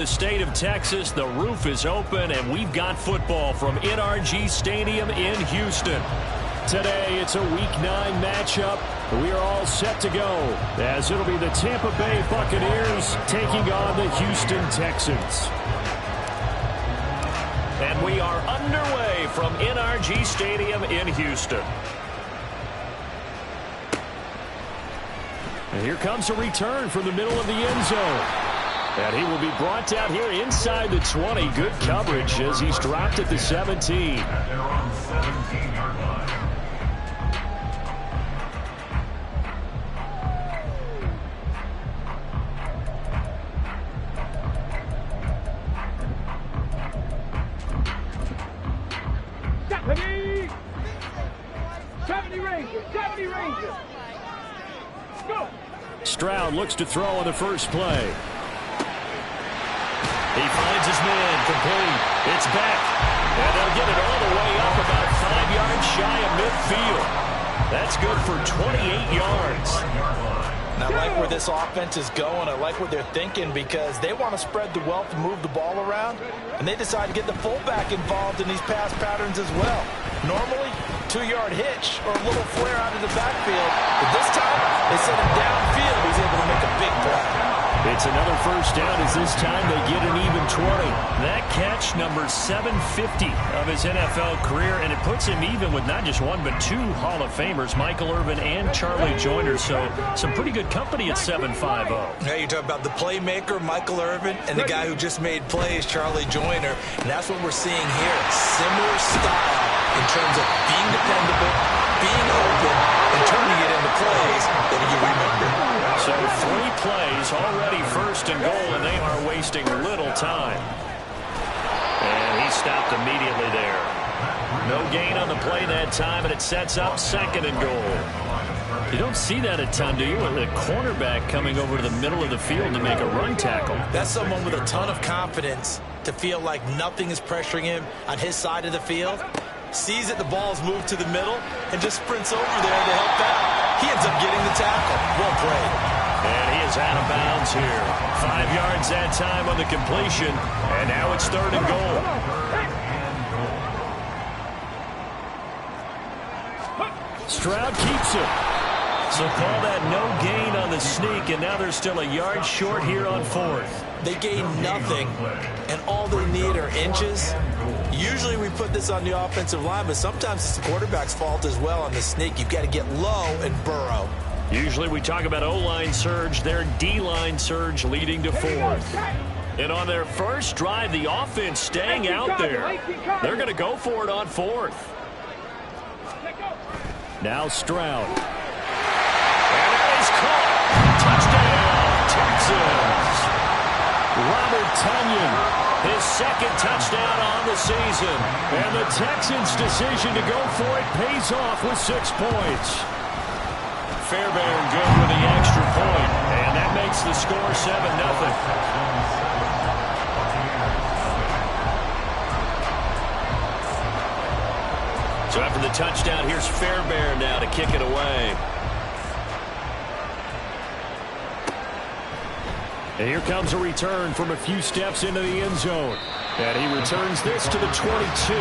The state of Texas, the roof is open, and we've got football from NRG Stadium in Houston. Today, it's a Week 9 matchup. We are all set to go, as it'll be the Tampa Bay Buccaneers taking on the Houston Texans. And we are underway from NRG Stadium in Houston. And here comes a return from the middle of the end zone. And he will be brought down here inside the 20. Good coverage as he's dropped at the 17. Stroud looks to throw on the first play. He finds his man complete. It's back. And they'll get it all the way up about 5 yards shy of midfield. That's good for 28 yards. And I like where this offense is going. I like what they're thinking because they want to spread the wealth and move the ball around. And they decide to get the fullback involved in these pass patterns as well. Normally, 2-yard hitch or a little flare out of the backfield. But this time, they send him downfield. He's able to make a big play. It's another first down as this time they get an even 20. That catch, number 750 of his NFL career, and it puts him even with not just one but 2 Hall of Famers, Michael Irvin and Charlie Joyner. So some pretty good company at 750. Yeah, you talk about the playmaker, Michael Irvin, and the guy who just made plays, Charlie Joyner. And that's what we're seeing here. Similar style in terms of being dependable, being open, and turning it into plays that you remember. So 3 plays, already first and goal, and they are wasting little time. And he stopped immediately there. No gain on the play that time, and it sets up 2nd and goal. You don't see that a ton, do you? A cornerback coming over to the middle of the field to make a run tackle. That's someone with a ton of confidence to feel like nothing is pressuring him on his side of the field. Sees that the ball's moved to the middle and just sprints over there to help out. He ends up getting the tackle. Well played. And he is out of bounds here. 5 yards that time on the completion. And now it's 3rd and goal. Stroud keeps it. So call that no gain on the sneak, and now they're still a yard short here on 4th. They gain nothing, and all they need are inches. Usually we put this on the offensive line, but sometimes it's the quarterback's fault as well on the sneak. You've got to get low and burrow. Usually we talk about O-line surge, their D-line surge leading to 4th. And on their first drive, the offense staying out there. They're going to go for it on 4th. Now Stroud. And that is caught. Touchdown, Texans. Robert Tonyan, his 2nd touchdown on the season. And the Texans' decision to go for it pays off with 6 points. Fairbairn good with the extra point, and that makes the score 7-0. So after the touchdown, here's Fairbairn now to kick it away. And here comes a return from a few steps into the end zone. And he returns this to the 22.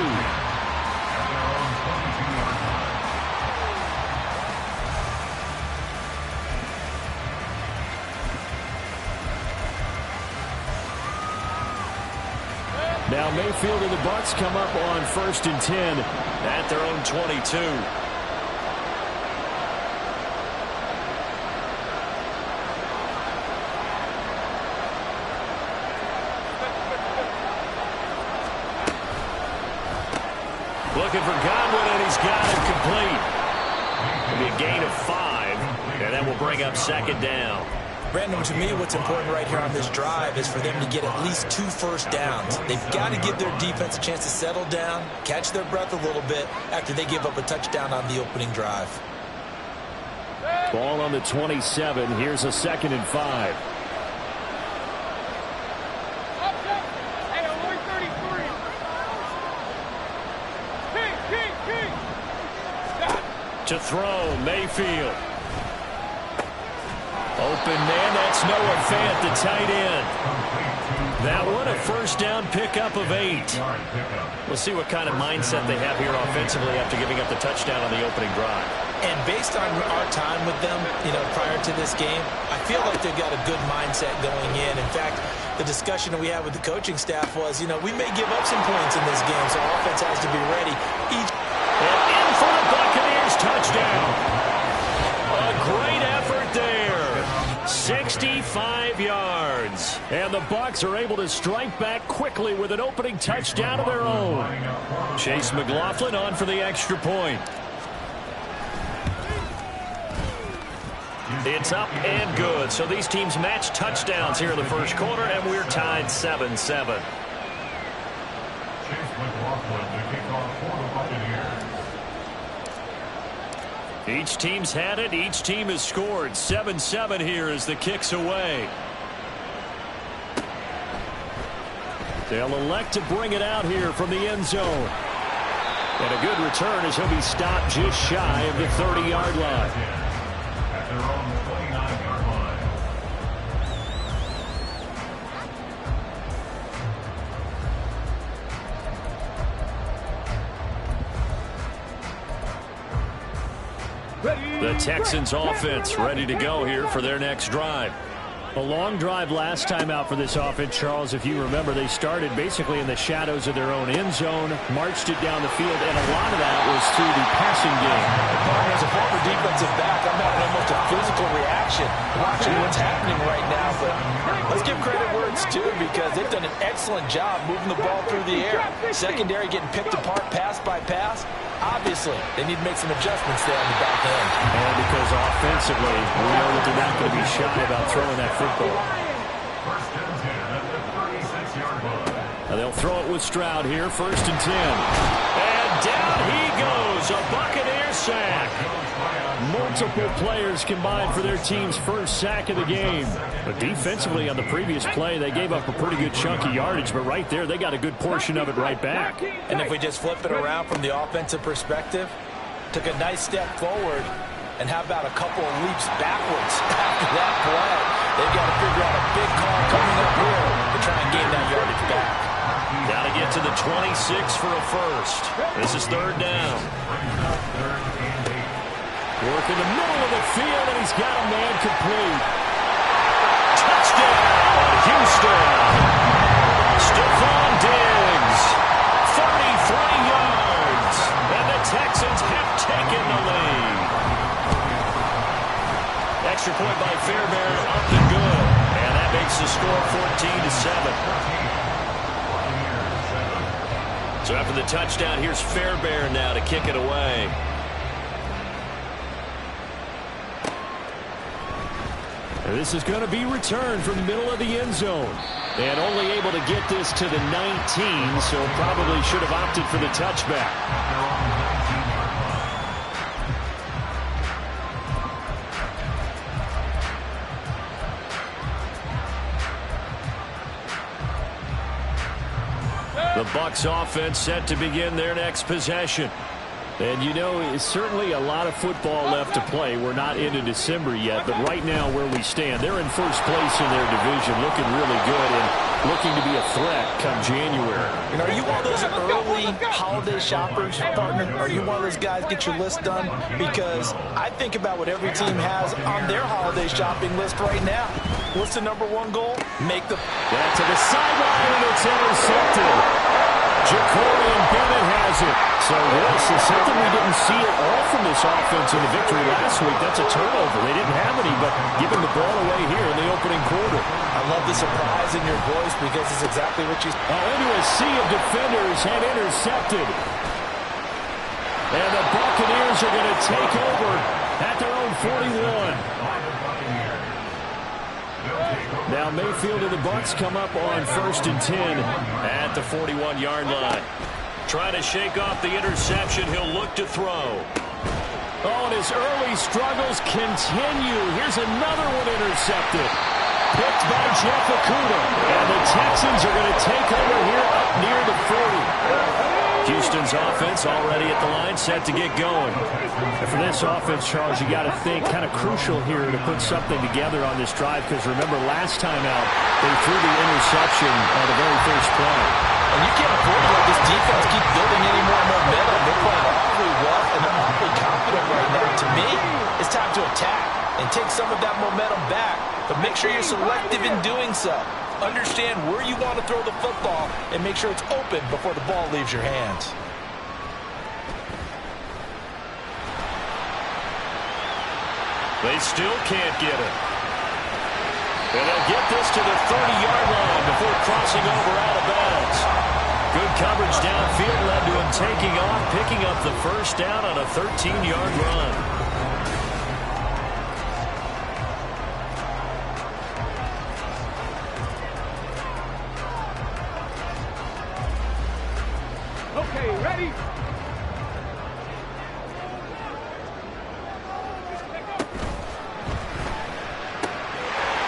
Now Mayfield and the Bucs come up on 1st and 10 at their own 22. Looking for Godwin, and he's got it complete. It'll be a gain of 5, and that will bring up 2nd down. Brandon, to me, what's important right here on this drive is for them to get at least 2 first downs. They've got to give their defense a chance to settle down, catch their breath a little bit after they give up a touchdown on the opening drive. Ball on the 27. Here's a 2nd and 5. To throw, Mayfield. Open man, that's Noah Fant, the tight end. That one, a first down pickup of 8. We'll see what kind of mindset they have here offensively after giving up the touchdown on the opening drive. And based on our time with them, prior to this game, I feel like they've got a good mindset going in. In fact, the discussion that we had with the coaching staff was, we may give up some points in this game, so offense has to be ready. And in for the Buccaneers touchdown. A great effort there. 65 yards. And the Bucs are able to strike back quickly with an opening touchdown of their own. Chase McLaughlin on for the extra point. It's up and good. So these teams match touchdowns here in the first quarter, and we're tied 7-7. Each team's had it. Each team has scored. 7-7 here as the kick's away. They'll elect to bring it out here from the end zone. And a good return as he'll be stopped just shy of the 30-yard line. At their own 29-yard line. The Texans offense ready to go here for their next drive. A long drive last time out for this offense, Charles. If you remember, they started basically in the shadows of their own end zone, marched it down the field, and a lot of that was through the passing game. As a former defensive back, I'm having almost a physical reaction watching what's happening right now. But let's give credit where it's due, because they've done an excellent job moving the ball through the air. Secondary getting picked apart pass by pass. Obviously, they need to make some adjustments there on the back end. And because offensively, we know that they're not going to be shy about throwing that football. Now they'll throw it with Stroud here, 1st and 10. And down he goes, a Buccaneer sack. Multiple players combined for their team's first sack of the game. But defensively on the previous play, they gave up a pretty good chunk of yardage, but right there, they got a good portion of it right back. And if we just flip it around from the offensive perspective, took a nice step forward, and how about a couple of leaps backwards after that play? They've got to figure out a big call coming up here to try and gain that yardage back. Got to get to the 26 for a first. This is 3rd down. Work in the middle of the field, and he's got a man complete. Touchdown, Houston. Stephon Diggs, 33 yards, and the Texans have taken the lead. Extra point by Fairbairn, up and good, and that makes the score 14-7. So after the touchdown, here's Fairbairn now to kick it away. This is going to be returned from the middle of the end zone. And only able to get this to the 19, so probably should have opted for the touchback. The Bucs offense set to begin their next possession. And, it's certainly a lot of football left to play. We're not into December yet, but right now where we stand, they're in first place in their division, looking really good and looking to be a threat come January. Are you one of those early holiday shoppers, partner? Are you one of those guys get your list done? Because I think about what every team has on their holiday shopping list right now. What's the #1 goal? Make the... Back to the sideline, and it's intercepted. Jacorian Bennett has it. So this is something we didn't see at all from this offense in the victory last week. That's a turnover. They didn't have any, but giving the ball away here in the opening quarter. I love the surprise in your voice, because it's exactly what you... Into a sea of defenders and intercepted. And the Buccaneers are going to take over at their own 41. Now Mayfield and the Bucs come up on 1st and 10 at the 41-yard line. Trying to shake off the interception. He'll look to throw. Oh, and his early struggles continue. Here's another one intercepted. Picked by Jeff Okudah. And the Texans are going to take over here up near the 40. Houston's offense offense already at the line, set to get going. And for this offense, Charles, you got to think kind of crucial here to put something together on this drive, because remember last time out, they threw the interception on the very first play. And you can't afford to let this defense keep building any more momentum. They're playing awfully well, and they're awfully confident right now. To me, it's time to attack and take some of that momentum back. But make sure you're selective in doing so. Understand where you want to throw the football and make sure it's open before the ball leaves your hands. They still can't get it. And they'll get this to the 30-yard line before crossing over out of bounds. Good coverage downfield led to him taking off, picking up the first down on a 13-yard run. Okay, ready?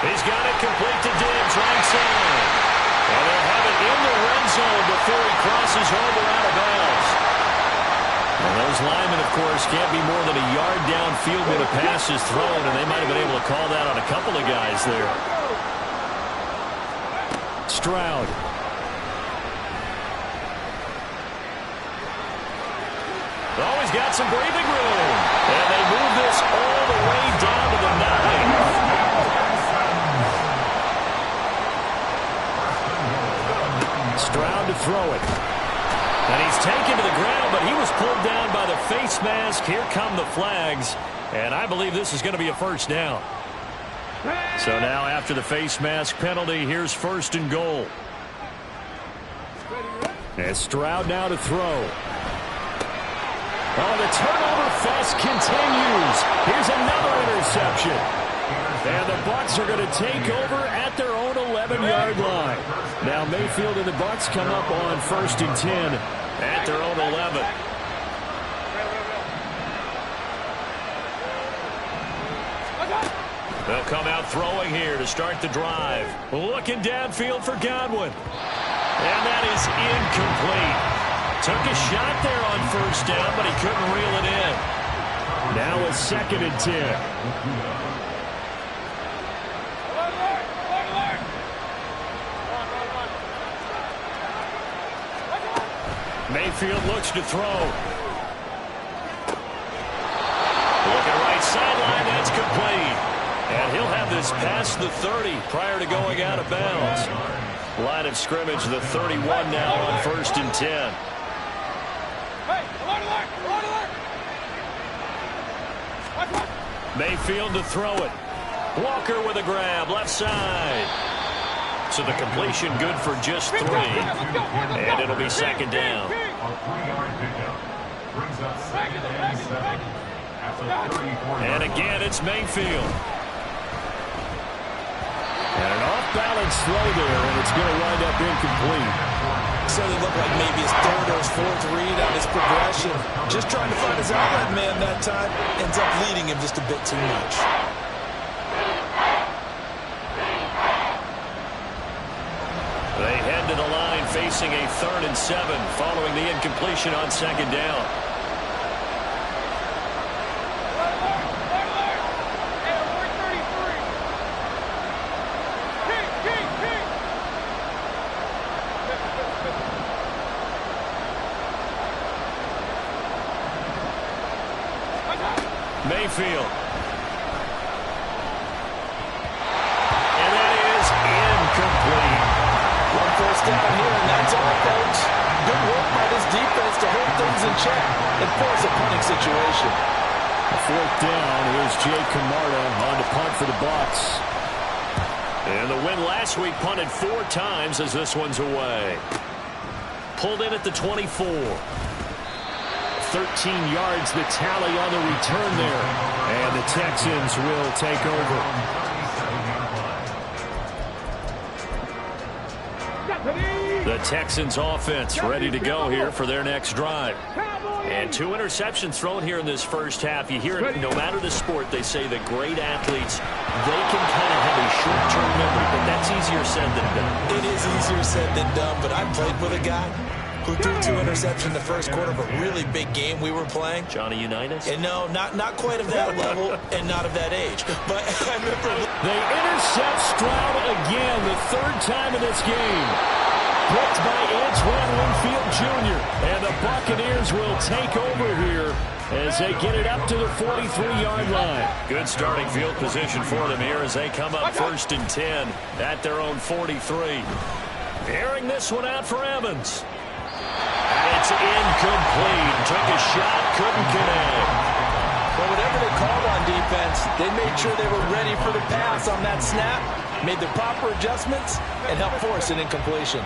He's got it complete to Diggs, right side. And they'll have it in the red zone before he crosses over out of bounds. And those linemen, of course, can't be more than a yard downfield when a pass is thrown, and they might have been able to call that on a couple of guys there. Stroud. Oh, he's got some breathing room. And they move this all the way down to the 9. Stroud to throw it. And he's taken to the ground, but he was pulled down by the face mask. Here come the flags. And I believe this is going to be a first down. So now after the face mask penalty, here's first and goal. And Stroud now to throw. Oh, the turnover fest continues. Here's another interception. And the Bucs are going to take over at their own 11-yard line. Now Mayfield and the Bucs come up on 1st and 10 at their own 11. They'll come out throwing here to start the drive. Looking downfield for Godwin. And that is incomplete. Took a shot there on first down, but he couldn't reel it in. Now a 2nd and 10. Mayfield looks to throw. Looking right sideline, that's complete. And he'll have this past the 30 prior to going out of bounds. Line of scrimmage, the 31 now on 1st and 10. Mayfield to throw it. Walker with a grab, left side. So the completion good for just 3. And it'll be 2nd down. And again, it's Mayfield. And an off-balance throw there, and it's going to wind up incomplete. Certainly looked like maybe his 3rd or his 4th read on his progression. Just trying to find his outlet man that time. Ends up leading him just a bit too much. They head to the line facing a 3rd and 7 following the incompletion on 2nd down. Mayfield. And that is incomplete. One first down here, and that's all, folks. Good work by this defense to hold things in check and force a punting situation. 4th down. Here's Jake Camarda on to punt for the Bucs. And the win last week punted 4 times as this one's away. Pulled in at the 24. 13 yards the tally on the return there. And the Texans will take over. The Texans offense ready to go here for their next drive. And 2 interceptions thrown here in this first half. You hear it, no matter the sport, they say that great athletes, they can kind of have a short-term memory, but that's easier said than done. It is easier said than done, but I played with a guy who who threw 2 interceptions in the first quarter of a really big game we were playing. Johnny Unitas? And no, not quite of that level and not of that age. But I remember... They intercept Stroud again, the 3rd time in this game. Picked by Antoine Winfield Jr. And the Buccaneers will take over here as they get it up to the 43-yard line. Good starting field position for them here as they come up 1st and 10 at their own 43. Airing this one out for Evans. And it's incomplete. Took a shot, couldn't connect. But whatever they called on defense, they made sure they were ready for the pass on that snap, made the proper adjustments, and helped force an incompletion.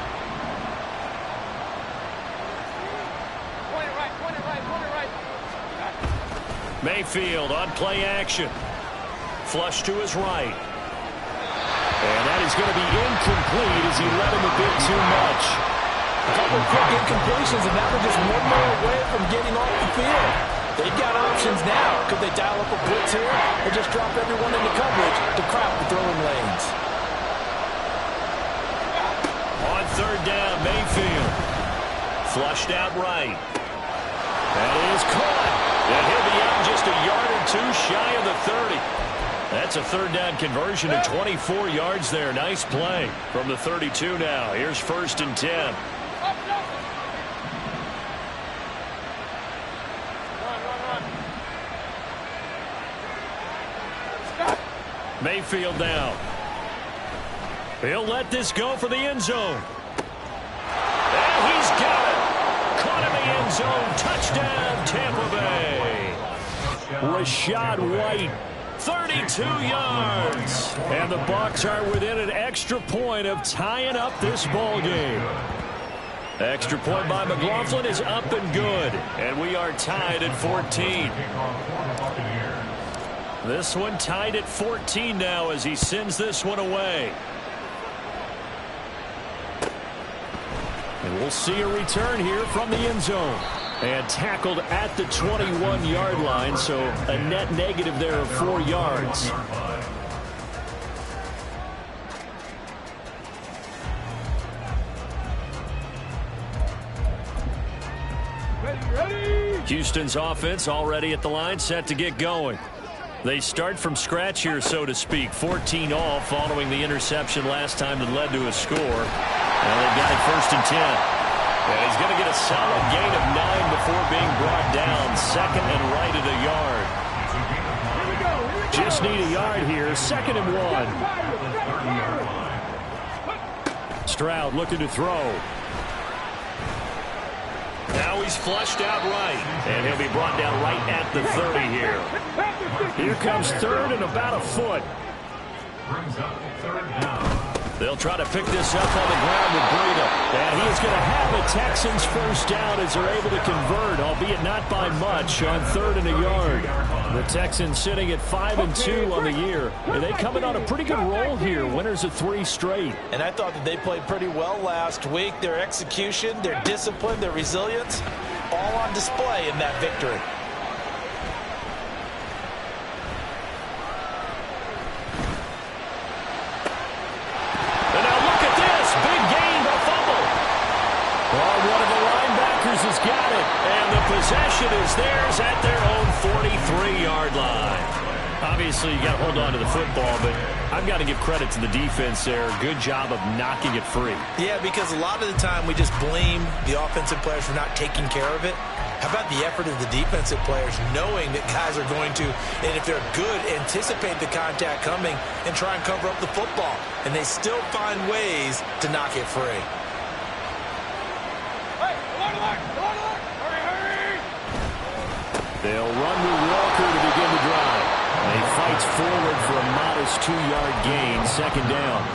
Mayfield on play action. Flush to his right. And that is going to be incomplete as he led him a bit too much. A couple of quick incompletions, and that was just one more away from getting off the field. They've got options now. Could they dial up a blitz here or just drop everyone into coverage to crowd the throwing lanes? On 3rd down, Mayfield. Flushed out right. That is caught. And he'll be out just a yard or 2 shy of the 30. That's a 3rd down conversion to 24 yards there. Nice play from the 32 now. Here's 1st and 10. Mayfield now. He'll let this go for the end zone. And he's got it. Caught in the end zone. Touchdown, Tampa Bay. Rachaad White, 32 yards. And the Bucs are within an extra point of tying up this ball game. Extra point by McLaughlin is up and good. And we are tied at 14. This one tied at 14 now as he sends this one away. And we'll see a return here from the end zone. And tackled at the 21-yard line, so a net negative there of 4 yards. Houston's offense already at the line, set to get going. They start from scratch here, so to speak. 14 all following the interception last time that led to a score. Now they've got it 1st and 10. And he's going to get a solid gain of 9 before being brought down. 2nd and right at a yard. Just need a yard here. 2nd and 1. Stroud looking to throw. Now he's flushed out right. And he'll be brought down right at the 30 here. Here comes 3rd and about a foot. Brings up 3rd down. They'll try to pick this up on the ground with Breida. And he is going to have the Texans 1st down as they're able to convert, albeit not by much, on 3rd and a yard. The Texans sitting at 5-2 on the year. And they coming on a pretty good roll here. Winners of 3 straight. And I thought that they played pretty well last week. Their execution, their discipline, their resilience, all on display in that victory. Has got it, and the possession is theirs at their own 43-yard line. Obviously, you got to hold on to the football, but I've got to give credit to the defense there. Good job of knocking it free. Yeah, because a lot of the time we just blame the offensive players for not taking care of it. How about the effort of the defensive players knowing that guys are going to, and if they're good, anticipate the contact coming and try and cover up the football. And they still find ways to knock it free. They'll run with Walker to begin the drive. And he fights forward for a modest 2-yard gain, 2nd down.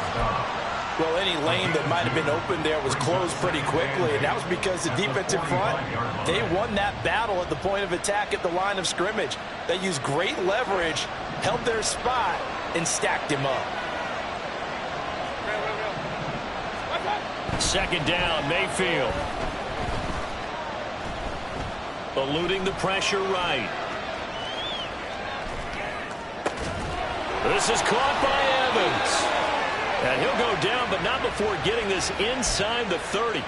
Well, any lane that might have been open there was closed pretty quickly, and that was because the defensive front, they won that battle at the point of attack at the line of scrimmage. They used great leverage, held their spot, and stacked him up. 2nd down, Mayfield. Eluding the pressure right. This is caught by Evans. And he'll go down, but not before getting this inside the 30.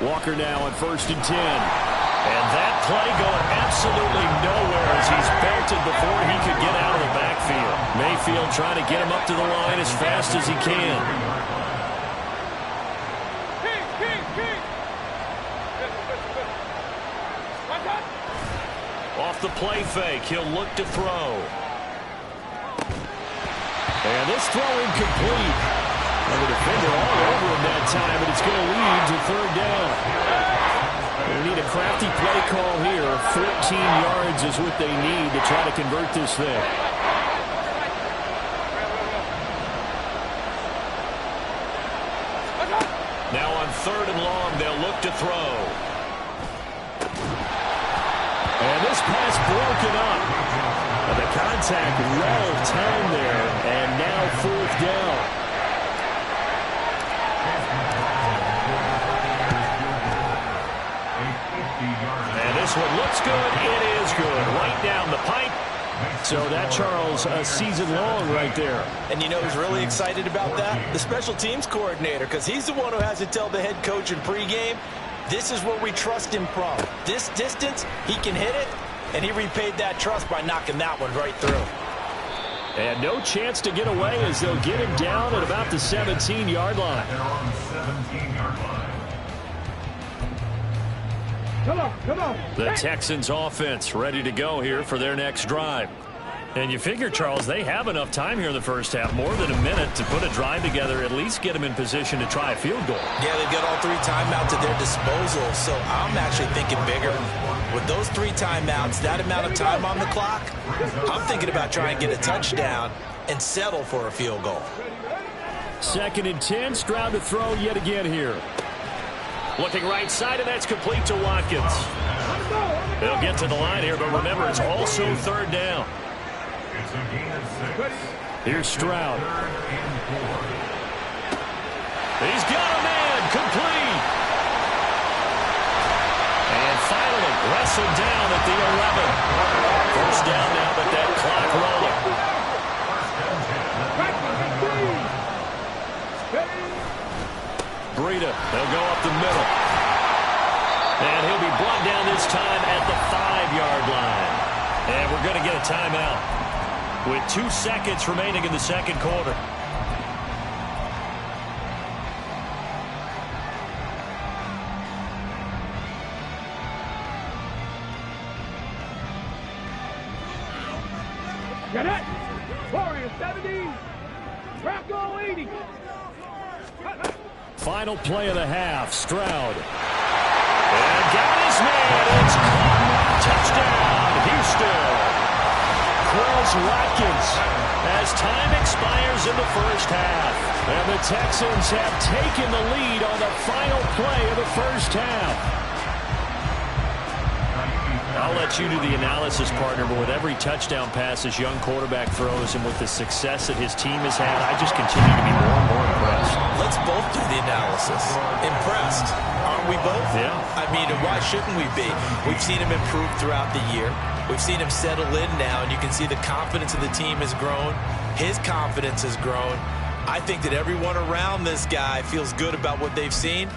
Walker now on 1st and 10. And that play going absolutely nowhere as he's belted before he could get out of the backfield. Mayfield trying to get him up to the line as fast as he can. Off the play fake, he'll look to throw. And this throw incomplete. And the defender all over him that time, but it's going to lead to 3rd down. They need a crafty play call here. 14 yards is what they need to try to convert this thing. Now on 3rd and long, they'll look to throw. And this pass broken up. And the contact well timed there. And now 4th down. And this one looks good. It is good. Right down the pipe. So that, Charles, a season long right there. And you know who's really excited about that? The special teams coordinator, because he's the one who has to tell the head coach in pregame, this is where we trust him from. This distance, he can hit it, and he repaid that trust by knocking that one right through. And no chance to get away as they'll get him down at about the 17-yard line. They're on the 17-yard line. Come on. The Texans offense ready to go here for their next drive. And you figure, Charles, they have enough time here in the first half, more than a minute to put a drive together, at least get them in position to try a field goal. Yeah, they've got all 3 timeouts at their disposal, so I'm actually thinking bigger. With those 3 timeouts, that amount of time on the clock, I'm thinking about trying to get a touchdown and settle for a field goal. 2nd and 10, Stroud to throw yet again here. Looking right side, and that's complete to Watkins. They'll get to the line here, but remember, it's also 3rd down. It's a gain of 6. Here's Stroud. 3rd and 4. He's got a man, complete. And finally, wrestled down at the 11. 1st down now, but that clock rolling. Breida, they'll go up the middle. And he'll be brought down this time at the 5-yard line. And we're going to get a timeout with 2 seconds remaining in the 2nd quarter. Cadet, Warrior 70, Rocco 80. Final play of the half, Stroud. And got his man, it's caught. Touchdown, Houston. Quez Watkins as time expires in the first half. And the Texans have taken the lead on the final play of the first half. I'll let you do the analysis, partner, but with every touchdown pass this young quarterback throws and with the success that his team has had, I just continue to be more and more impressed. Let's both do the analysis. Impressed, aren't we both? Yeah. I mean, why shouldn't we be? We've seen him improve throughout the year. We've seen him settle in now, and you can see the confidence of the team has grown. His confidence has grown. I think that everyone around this guy feels good about what they've seen.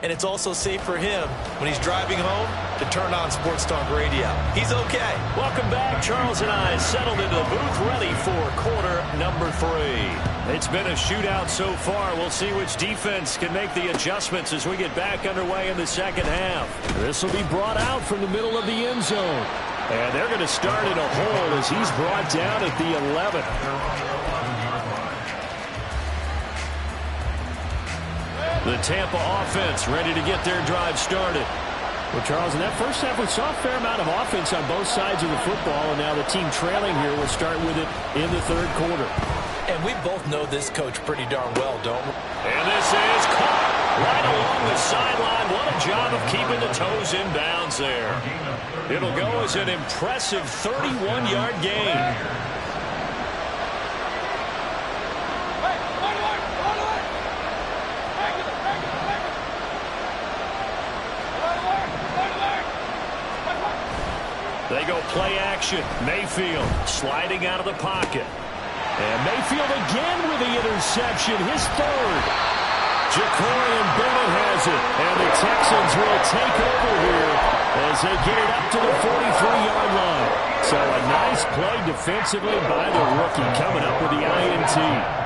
And it's also safe for him when he's driving home to turn on Sports Talk Radio. He's okay. Welcome back. Charles and I settled into the booth ready for quarter number 3. It's been a shootout so far. We'll see which defense can make the adjustments as we get back underway in the second half. This will be brought out from the middle of the end zone. And they're going to start in a hole as he's brought down at the 11. The Tampa offense ready to get their drive started. Well, Charles, in that first half, we saw a fair amount of offense on both sides of the football, and now the team trailing here will start with it in the 3rd quarter. And we both know this coach pretty darn well, don't we? And this is caught right along the sideline. What a job of keeping the toes in bounds there. It'll go as an impressive 31-yard gain. They go play action. Mayfield sliding out of the pocket. And Mayfield again with the interception, his 3rd. Ja'Cory Bennett has it. And the Texans Texans will take over here as they get it up to the 43-yard line. So a nice play defensively by the rookie coming up with the INT.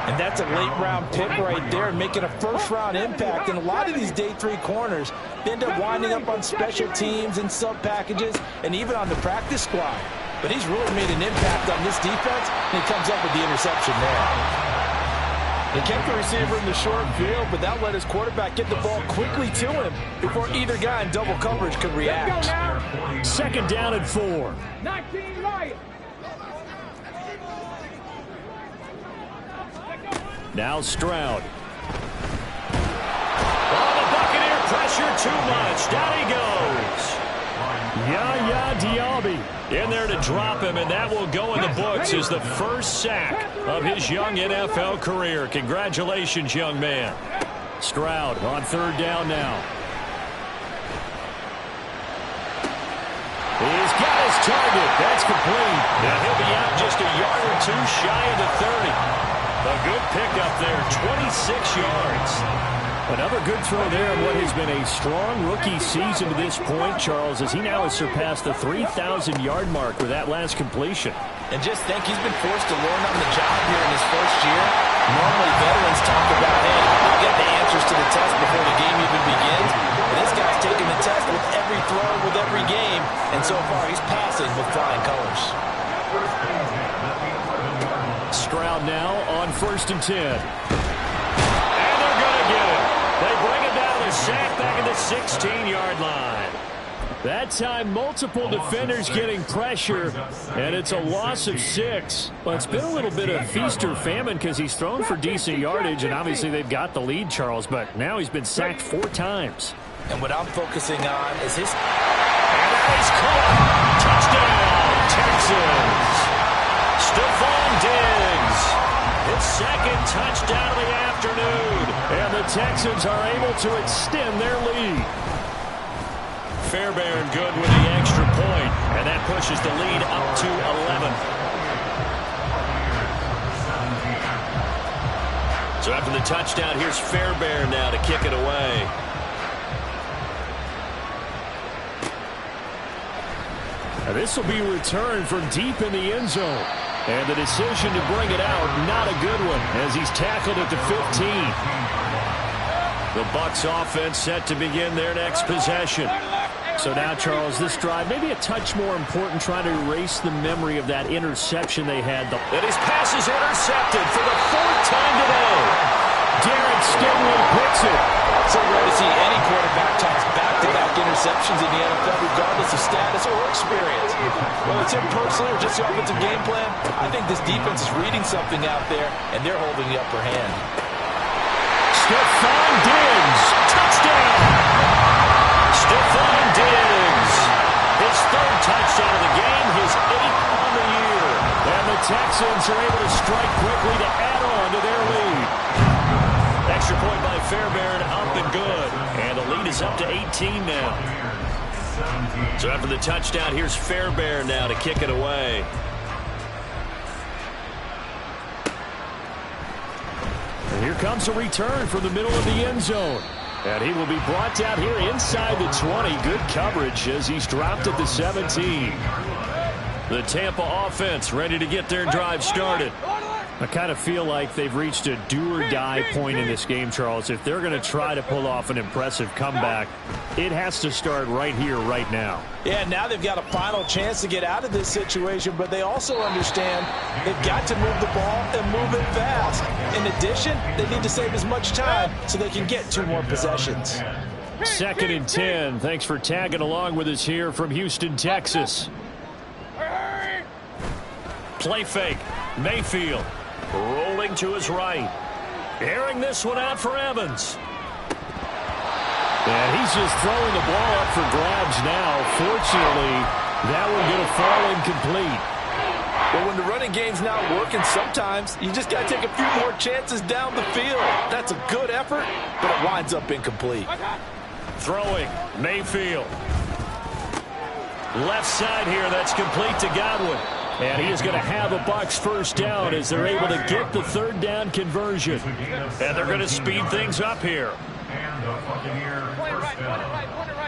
And that's a late-round pick right there, making a first-round impact. And a lot of these day 3 corners end up winding up on special teams and sub-packages and even on the practice squad. But he's really made an impact on this defense, and he comes up with the interception there. They kept the receiver in the short field, but that let his quarterback get the ball quickly to him before either guy in double coverage could react. Second down and 4. 19 right. Now Stroud. Oh, the Buccaneer pressure too much. Down he goes. Yaya Diaby in there to drop him, and that will go in the books as the first sack of his young NFL career. Congratulations, young man. Stroud on third down now. He's got his target. That's complete. And he'll be out just a yard or two shy of the 30. A good pickup there, 26 yards. Another good throw there in what has been a strong rookie season to this point, Charles, as he now has surpassed the 3,000-yard mark with that last completion. And just think, he's been forced to learn on the job here in his first year. Normally, veterans talk about, hey, we'll get the answers to the test before the game even begins. But this guy's taking the test with every throw, with every game. And so far, he's passing with flying colors. Stroud now on 1st and 10. And they're going to get it. They bring it down to sack back at the 16-yard line. That time, multiple defenders getting pressure, and it's a loss of 6. Well, it's been a little bit of feast or famine because he's thrown for decent yardage, and obviously they've got the lead, Charles, but now he's been sacked 4 times. And what I'm focusing on is his... And that is caught. Touchdown, Texans. Stephon Diggs. His second touchdown of the afternoon. And the Texans are able to extend their lead. Fairbairn good with the extra point, and that pushes the lead up to 11. So after the touchdown, here's Fairbairn now to kick it away. Now this will be returned from deep in the end zone. And the decision to bring it out, not a good one, as he's tackled at the 15. The Bucs offense set to begin their next possession. So now, Charles, this drive maybe a touch more important, trying to erase the memory of that interception they had. And his pass is intercepted for the 4th time today. Derek Stingley picks it. So rare to see any quarterback toss back-to-back interceptions in the NFL, regardless of status or experience. Whether it's him personally or just the offensive game plan, I think this defense is reading something out there, and they're holding the upper hand. Stephon Diggs, touchdown! Stephon Diggs, his 3rd touchdown of the game, his 8th on the year. And the Texans are able to strike quickly to add on to their lead. Extra point by Fairbairn, up and good. And the lead is up to 18 now. So after the touchdown, here's Fairbairn now to kick it away. And here comes a return from the middle of the end zone. And he will be brought down here inside the 20. Good coverage as he's dropped at the 17. The Tampa offense ready to get their drive started. I kind of feel like they've reached a do-or-die point in this game, Charles. If they're going to try to pull off an impressive comeback, it has to start right here, right now. Yeah, now they've got a final chance to get out of this situation, but they also understand they've got to move the ball and move it fast. In addition, they need to save as much time so they can get 2 more possessions. 2nd and 10. Thanks for tagging along with us here from Houston, Texas. Play fake. Mayfield rolling to his right. Airing this one out for Evans. And he's just throwing the ball up for grabs now. Fortunately, that one going to fall incomplete. But when the running game's not working, sometimes you just got to take a few more chances down the field. That's a good effort, but it winds up incomplete. Throwing, Mayfield. Left side here, that's complete to Godwin. And he is going to have a Bucs first down as they're able to get the 3rd down conversion. And they're going to speed things up here. And the Buccaneer first down.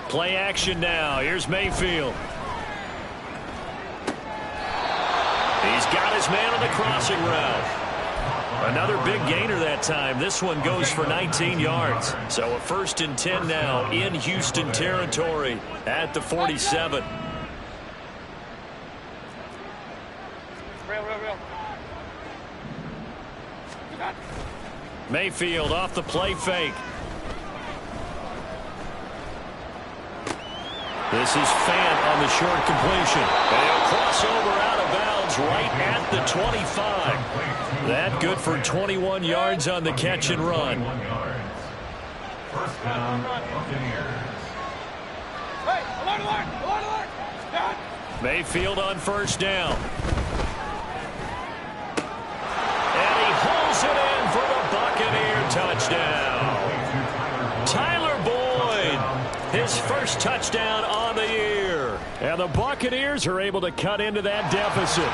Play action now. Here's Mayfield. He's got his man on the crossing route. Another big gainer that time. This one goes for 19 yards. So a 1st and 10 now in Houston territory at the 47. Mayfield off the play fake. This is Fant on the short completion. They'll cross over out of bounds right at the 25. That good for 21 yards on the catch and run. First down, Buccaneers. Mayfield on 1st down. And he holds it in for the Buccaneer touchdown. Tyler Boyd, his 1st touchdown on the year. And the Buccaneers are able to cut into that deficit.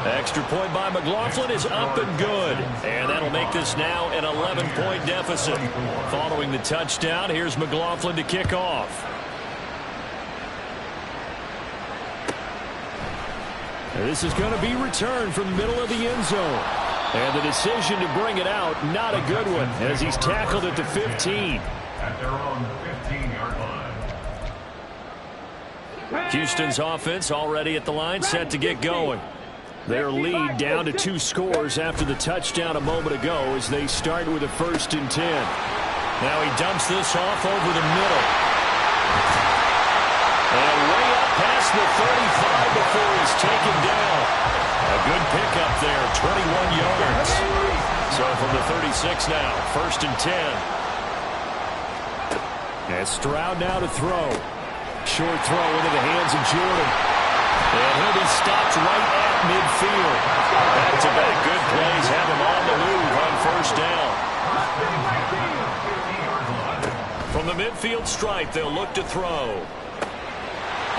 Extra point by McLaughlin is up and good. And that'll make this now an 11-point deficit. Following the touchdown, here's McLaughlin to kick off. This is going to be returned from the middle of the end zone. And the decision to bring it out, not a good one, as he's tackled at the 15. At their own 15-yard line. Houston's offense already at the line, set to get going. Their lead down to 2 scores after the touchdown a moment ago as they start with a 1st and 10. Now he dumps this off over the middle. And way up past the 35 before he's taken down. A good pickup there, 21 yards. So from the 36 now, 1st and 10. And Stroud now to throw. Short throw into the hands of Jordan. And he'll be stopped right at midfield. Back-to-back good plays have him on the move on 1st down. From the midfield stripe, they'll look to throw.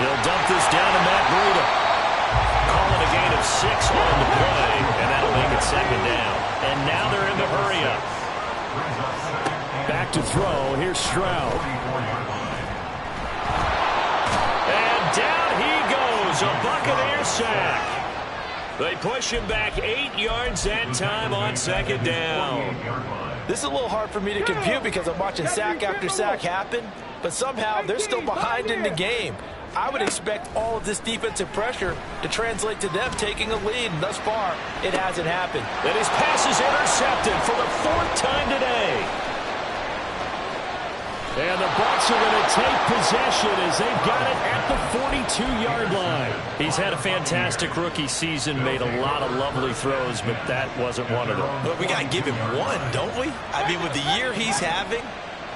He'll dump this down to Matt Breida. Calling a gain of 6 on the play, and that'll make it 2nd down. And now they're in the hurry up. Back to throw. Here's Stroud. And down he goes. A Buccaneer sack. They push him back 8 yards that time on 2nd down. This is a little hard for me to compute because I'm watching sack after sack happen, but somehow they're still behind in the game. I would expect all of this defensive pressure to translate to them taking a lead, and thus far, it hasn't happened. And his pass is intercepted for the 4th time today. And the Bucs are going to take possession as they've got it at the 42-yard line. He's had a fantastic rookie season, made a lot of lovely throws, but that wasn't one of them. But we got to give him one, don't we? I mean, with the year he's having,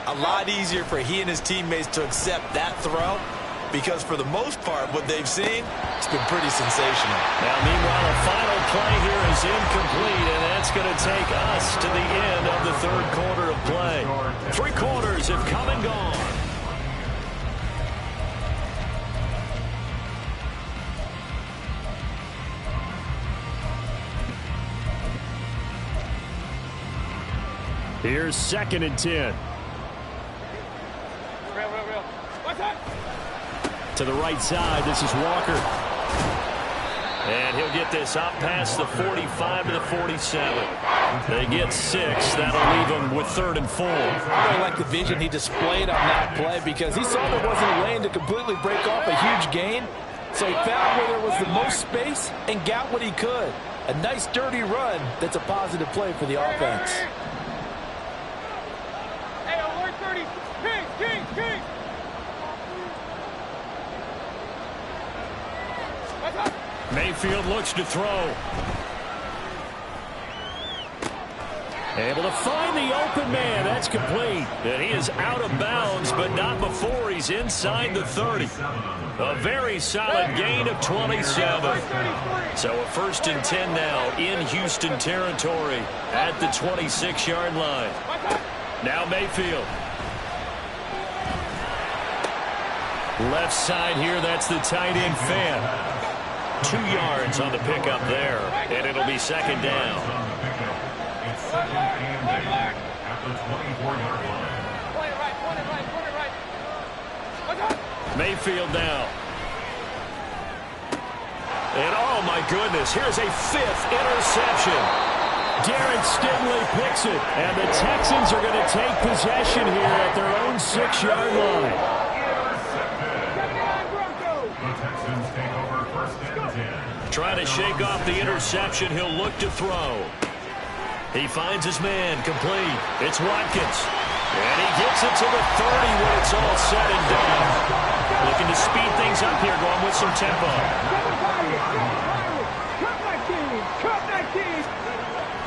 a lot easier for he and his teammates to accept that throw. Because for the most part, what they've seen, it's been pretty sensational. Now, meanwhile, a final play here is incomplete, and that's going to take us to the end of the 3rd quarter of play. 3 quarters have come and gone. Here's 2nd and 10. To the right side, this is Walker. And he'll get this up past the 45 to the 47. They get 6. That'll leave them with 3rd and 4. I really like the vision he displayed on that play because he saw there wasn't a lane to completely break off a huge gain. So he found where there was the most space and got what he could. A nice dirty run that's a positive play for the offense. Hey, alert 30. King. Mayfield looks to throw. Able to find the open man. That's complete. And he is out of bounds, but not before he's inside the 30. A very solid gain of 27. So a 1st and 10 now in Houston territory at the 26-yard line. Now Mayfield. Left side here, that's the tight end Fant. 2 yards on the pickup there, and it'll be 2nd down. It's 2nd and 8 at the 24-yard line. Mayfield now. And oh my goodness, here's a 5th interception. Darren Stingley picks it, and the Texans are going to take possession here at their own 6-yard line. The Texans take over 1st and 10. Trying to shake off the interception, he'll look to throw. He finds his man, complete. It's Watkins. And he gets it to the 30 when it's all said and done. Looking to speed things up here, going with some tempo.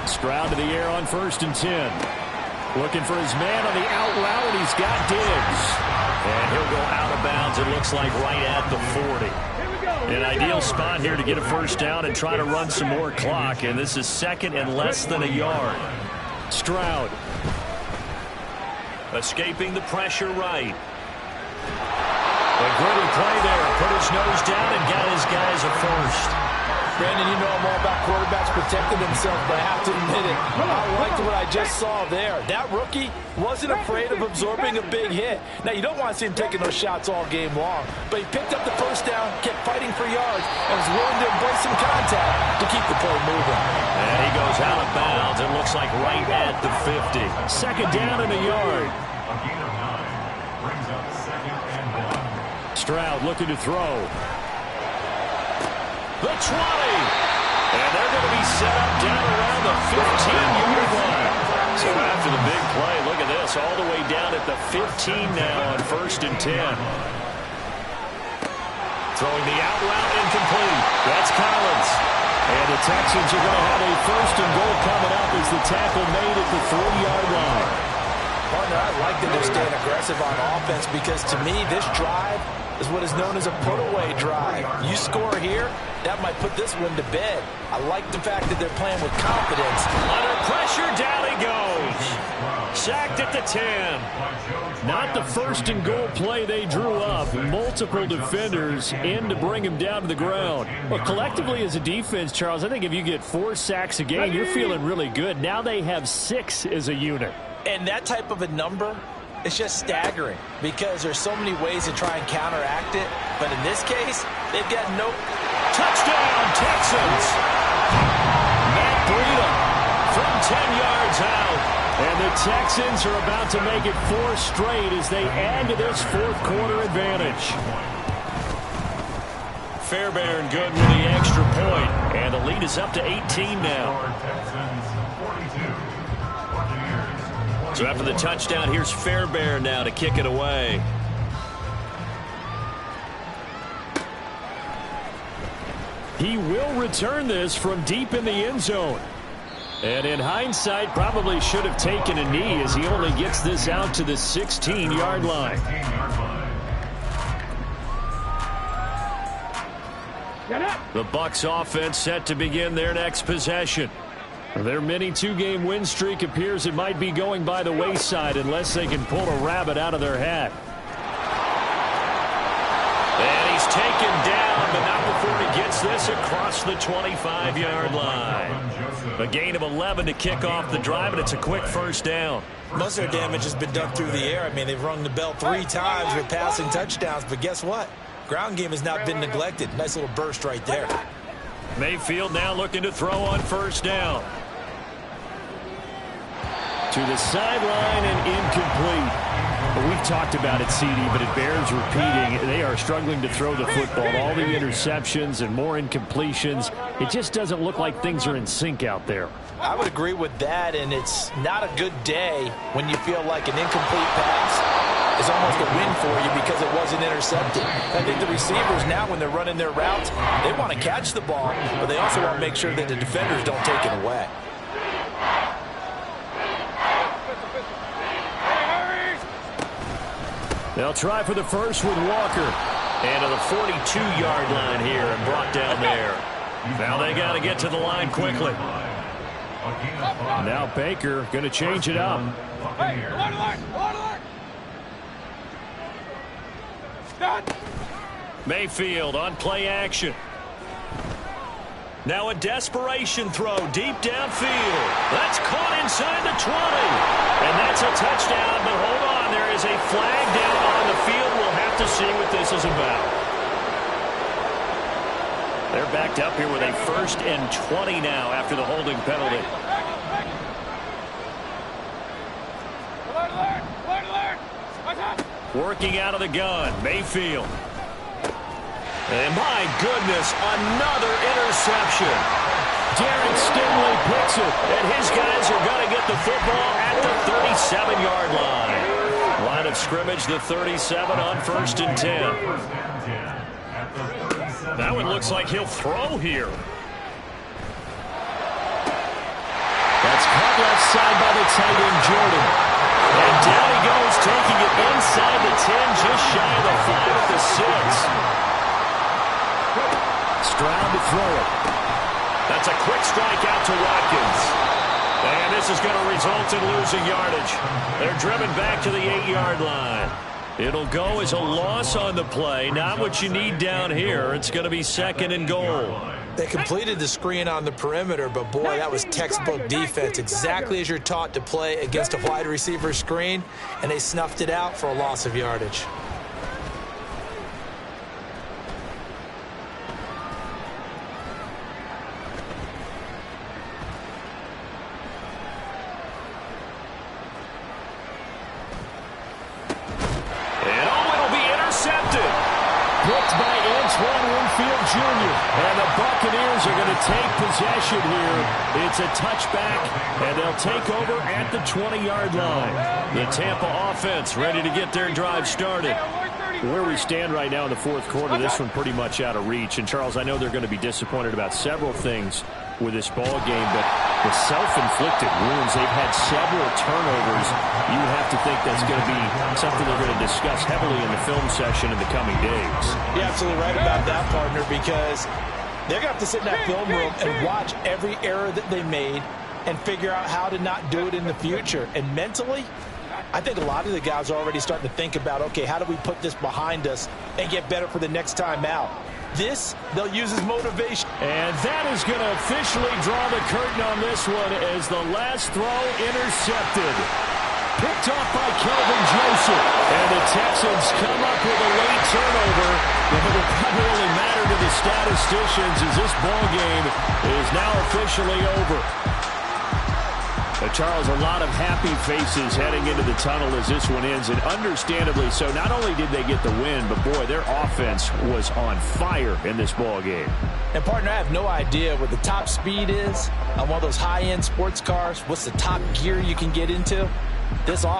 Stroud to the air on 1st and 10. Looking for his man on the out route, and he's got Diggs. And he'll go out of bounds, it looks like right at the 40. An ideal spot here to get a 1st down and try to run some more clock, and this is 2nd and less than a yard. Stroud. Escaping the pressure right. A gritty play there. Put his nose down and got his guys a 1st. Brandon, you know I'm all about quarterbacks protecting themselves, but I have to admit it. I liked what I just saw there. That rookie wasn't afraid of absorbing a big hit. Now, you don't want to see him taking those shots all game long, but he picked up the 1st down, kept fighting for yards, and was willing to embrace some contact to keep the play moving. And he goes out of bounds. It looks like right at the 50. 2nd down and a yard. A gain of 9 brings up 2nd and 1. Stroud looking to throw. The 20. And they're going to be set up down around the 15-yard line. So after the big play, look at this, all the way down at the 15 now on 1st and 10. Throwing the out route incomplete. That's Collins. And the Texans are going to have a 1st and goal coming up as the tackle made at the 3-yard line. Partner, I like that they're staying aggressive on offense because to me, this drive is what is known as a put-away drive. You score here, that might put this one to bed. I like the fact that they're playing with confidence. Under pressure, down he goes. Sacked at the 10. Not the 1st and goal play they drew up. Multiple defenders in to bring him down to the ground. Well, collectively as a defense, Charles, I think if you get 4 sacks a game, you're feeling really good. Now they have 6 as a unit. And that type of a number, it's just staggering because there's so many ways to try and counteract it. But in this case, they've got no... Touchdown, Texans! Matt Breida from 10 yards out. And the Texans are about to make it 4 straight as they add to this 4th quarter advantage. Fairbairn good with the extra point. And the lead is up to 18 now. So after the touchdown, here's Fairbairn now to kick it away. He will return this from deep in the end zone. And in hindsight, probably should have taken a knee as he only gets this out to the 16-yard line. The Bucs offense set to begin their next possession. Their mini 2-game win streak appears it might be going by the wayside unless they can pull a rabbit out of their hat. And he's taken down, but not before he gets this across the 25-yard line. A gain of 11 to kick off the drive, and it's a quick 1st down. Most of their damage has been done through the air. I mean, they've rung the bell 3 times with passing touchdowns, but guess what? Ground game has not been neglected. Nice little burst right there. Mayfield now looking to throw on 1st down. To the sideline and incomplete. We've talked about it, CD, but it bears repeating. They are struggling to throw the football. All the interceptions and more incompletions. It just doesn't look like things are in sync out there. I would agree with that, and it's not a good day when you feel like an incomplete pass is almost a win for you because it wasn't intercepted. I think the receivers now, when they're running their routes, they want to catch the ball, but they also want to make sure that the defenders don't take it away. They'll try for the 1st with Walker. And to the 42-yard line here and brought down there. Now they got to get to the line quickly. Now Baker going to change it up. Mayfield on play action. Now a desperation throw deep downfield. That's caught inside the 20. And that's a touchdown, but hold on. There is a flag down on the field. We'll have to see what this is about. They're backed up here with a 1st and 20 now after the holding penalty. Working out of the gun, Mayfield. And my goodness, another interception. Darren Stingley picks it, and his guys are going to get the football at the 37-yard line. Line of scrimmage, the 37 on 1st and 10. That one looks like he'll throw here. That's caught left side by the tight end, Jordan. And down he goes, taking it inside the 10, just shy of the 5 at the 6. Stroud to throw it. That's a quick strike out to Watkins. And this is going to result in losing yardage. They're driven back to the 8-yard line. It'll go as a loss on the play. Not what you need down here. It's going to be 2nd and goal. They completed the screen on the perimeter, but boy, that was textbook defense. Exactly as you're taught to play against a wide receiver screen, and they snuffed it out for a loss of yardage. And the Buccaneers are going to take possession here. It's a touchback, and they'll take over at the 20-yard line. The Tampa offense ready to get their drive started. Where we stand right now in the 4th quarter, this one pretty much out of reach. And, Charles, I know they're going to be disappointed about several things with this ball game, but the self-inflicted wounds, they've had several turnovers. You would have to think that's going to be something they're going to discuss heavily in the film session in the coming days. You're absolutely right about that, partner, because they're going to have to sit in that film room and watch every error that they made and figure out how to not do it in the future. And mentally, I think a lot of the guys are already starting to think about, okay, how do we put this behind us and get better for the next time out? This, they'll use as motivation. And that is going to officially draw the curtain on this one as the last throw intercepted. Picked off by Kelvin Joseph. And the Texans come up with a late turnover. But it will probably only matter to the statisticians as this ball game is now officially over. Charles, a lot of happy faces heading into the tunnel as this one ends, and understandably so. Not only did they get the win, but boy, their offense was on fire in this ball game. And partner, I have no idea what the top speed is on one of those high-end sports cars. What's the top gear you can get into? This offense